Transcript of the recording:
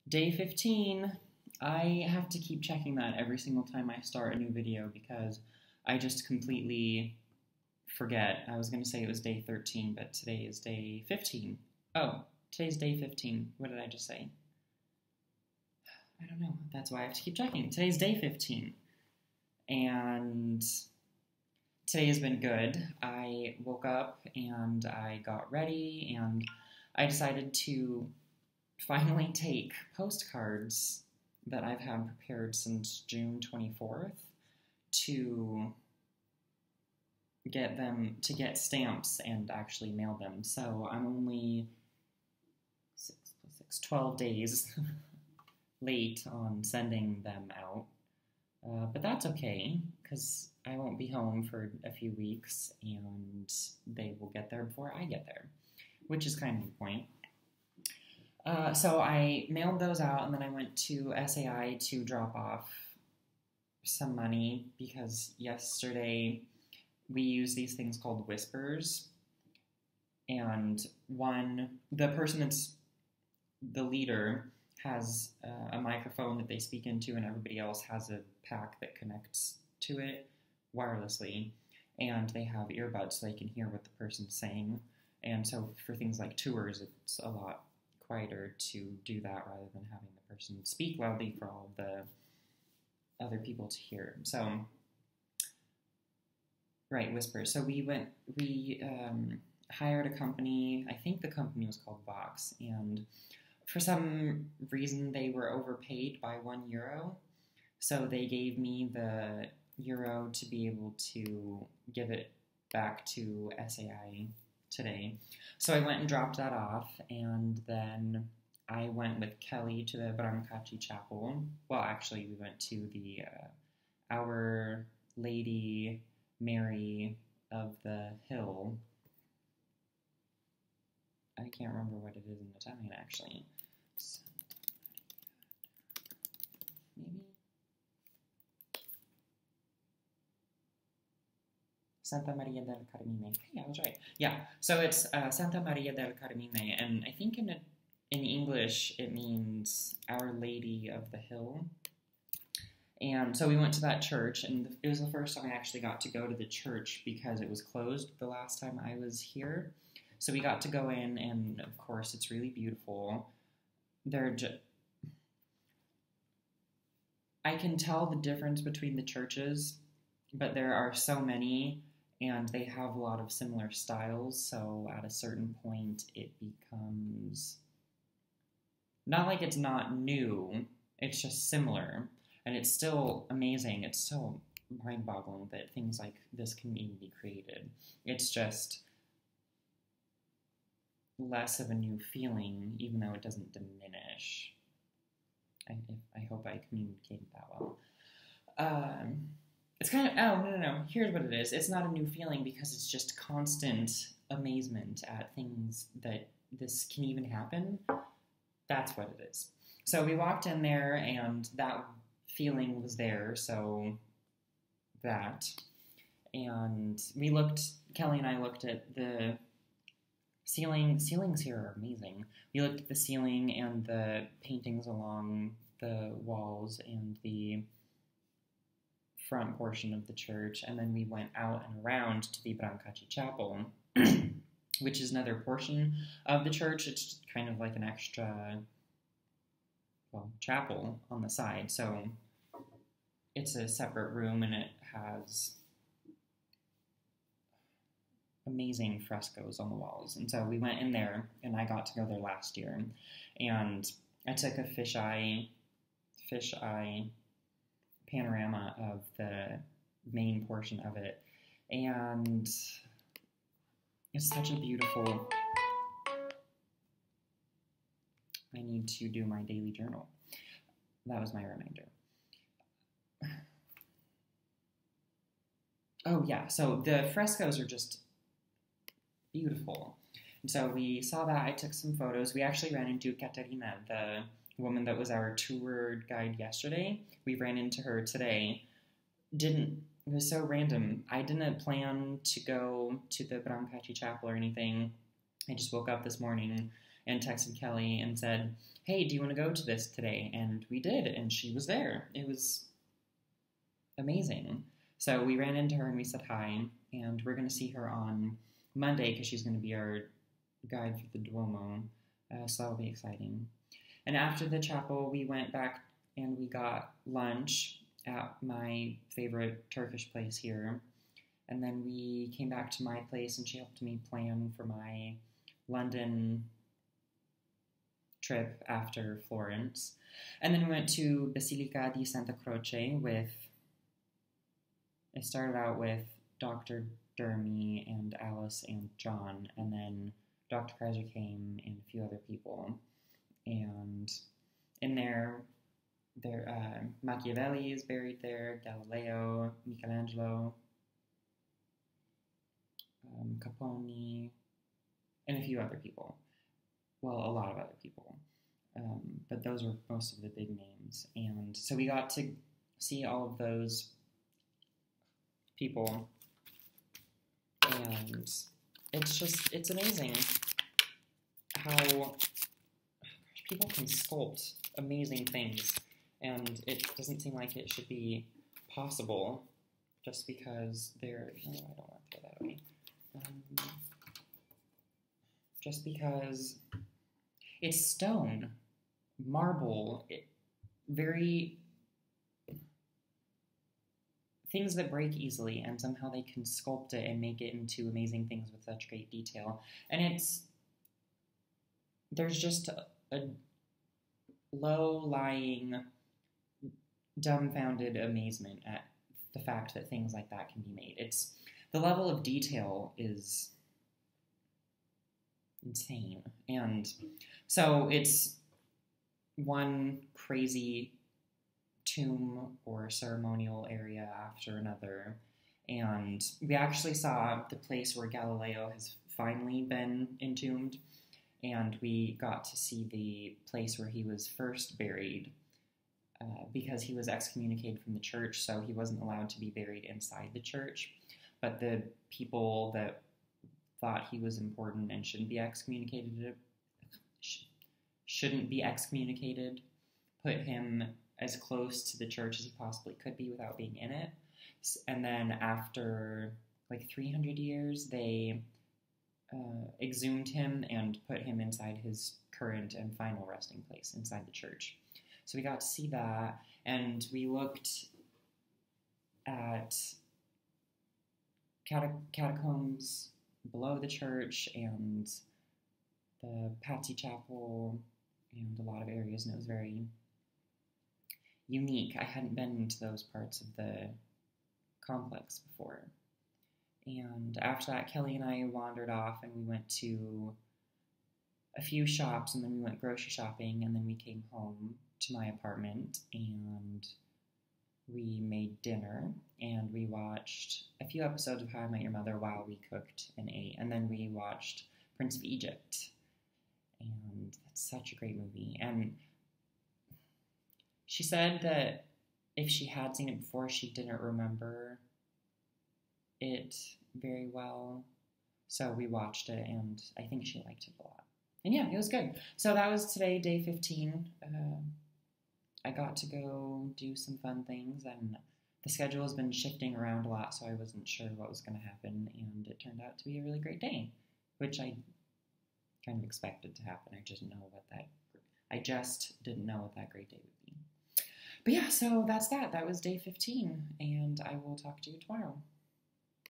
Day 15. I have to keep checking that every single time I start a new video because I just completely forget. I was going to say it was day 13, but today is day 15. Oh, today's day 15. What did I just say? I don't know. That's why I have to keep checking. Today's day 15. And today has been good. I woke up and I got ready and I decided to finally take postcards that I've had prepared since June 24th to get stamps and actually mail them. So I'm only 12 days late on sending them out. But that's okay, because I won't be home for a few weeks, and they will get there before I get there, which is kind of the point. So I mailed those out, and then I went to SAI to drop off some money, because yesterday we use these things called whispers, and the person that's the leader has a microphone that they speak into, and everybody else has a pack that connects to it wirelessly, and they have earbuds so they can hear what the person's saying. And so for things like tours, it's a lot quieter to do that rather than having the person speak loudly for all of the other people to hear. So, right, whispers. So we hired a company. I think the company was called Vox, and for some reason, they were overpaid by €1. So they gave me the euro to be able to give it back to SAI today. So I went and dropped that off, and then I went with Kelly to the Brancacci chapel. Well, actually, we went to the Our Lady Mary of the Hill. I can't remember what it is in Italian, actually. Maybe? Santa Maria del Carmine. Hey, I was right. Yeah, so it's Santa Maria del Carmine, and I think in English it means Our Lady of the Hill. And so we went to that church, and it was the first time I actually got to go to the church because it was closed the last time I was here. So we got to go in, and of course it's really beautiful. I can tell the difference between the churches, but there are so many, and they have a lot of similar styles, so at a certain point it becomes not like it's not new, it's just similar, and it's still amazing. It's so mind-boggling that things like this can even be created. It's just less of a new feeling, even though it doesn't diminish. I hope I communicated that well. It's kind of, no. Here's what it is. It's not a new feeling because it's just constant amazement at things that this can even happen. That's what it is. So we walked in there, and that feeling was there, so that. And Kelly and I looked at the ceiling. Ceilings here are amazing. We looked at the ceiling and the paintings along the walls and the front portion of the church, and then we went out and around to the Brancacci chapel, which is another portion of the church. It's kind of like an extra, chapel on the side. So it's a separate room, and it has amazing frescoes on the walls. And so we went in there, and I got to go there last year, and I took a fisheye panorama of the main portion of it, and it's such a beautiful. I need to do my daily journal. That was my reminder. Oh yeah, so the frescoes are just beautiful. And so we saw that. I took some photos. We actually ran into Caterina, the woman that was our tour guide yesterday. We ran into her today. It was so random. I didn't plan to go to the Brancacci chapel or anything. I just woke up this morning and texted Kelly and said, hey, do you want to go to this today? And we did, and she was there. It was amazing. So we ran into her and we said hi, and we're going to see her on Monday because she's going to be our guide for the Duomo, so that'll be exciting. And after the chapel, we went back and we got lunch at my favorite Turkish place here, and then we came back to my place and she helped me plan for my London trip after Florence. And then we went to Basilica di Santa Croce it started out with Dr. Dermy and Alice and John, and then Dr. Kaiser came and a few other people. And in there Machiavelli is buried there, Galileo, Michelangelo, Caponi, and a few other people. Well, a lot of other people. But those were most of the big names. And so we got to see all of those people. And it's amazing how people can sculpt amazing things. And it doesn't seem like it should be possible just because they're, I don't want to throw that away. Just because it's stone, marble, very things that break easily, and somehow they can sculpt it and make it into amazing things with such great detail. And there's just a low-lying, dumbfounded amazement at the fact that things like that can be made. The level of detail is insane. And so it's one crazy tomb or ceremonial area after another. And we actually saw the place where Galileo has finally been entombed, and we got to see the place where he was first buried because he was excommunicated from the church, so he wasn't allowed to be buried inside the church. But the people that thought he was important and shouldn't be excommunicated put him as close to the church as he possibly could be without being in it. And then after like 300 years, they exhumed him and put him inside his current and final resting place inside the church. So we got to see that, and we looked at catacombs below the church and the Pazzi Chapel and a lot of areas, and it was very unique. I hadn't been to those parts of the complex before. And after that, Kelly and I wandered off and we went to a few shops, and then we went grocery shopping, and then we came home to my apartment and we made dinner, and we watched a few episodes of How I Met Your Mother while we cooked and ate, and then we watched Prince of Egypt, and that's such a great movie. And she said that if she had seen it before, she didn't remember it very well, so we watched it, and I think she liked it a lot. And yeah, it was good. So that was today, day 15. I got to go do some fun things, and the schedule has been shifting around a lot, so I wasn't sure what was going to happen, and it turned out to be a really great day, which I kind of expected to happen. I just didn't know what that great day would be. But yeah, so that's that. That was day 15, and I will talk to you tomorrow.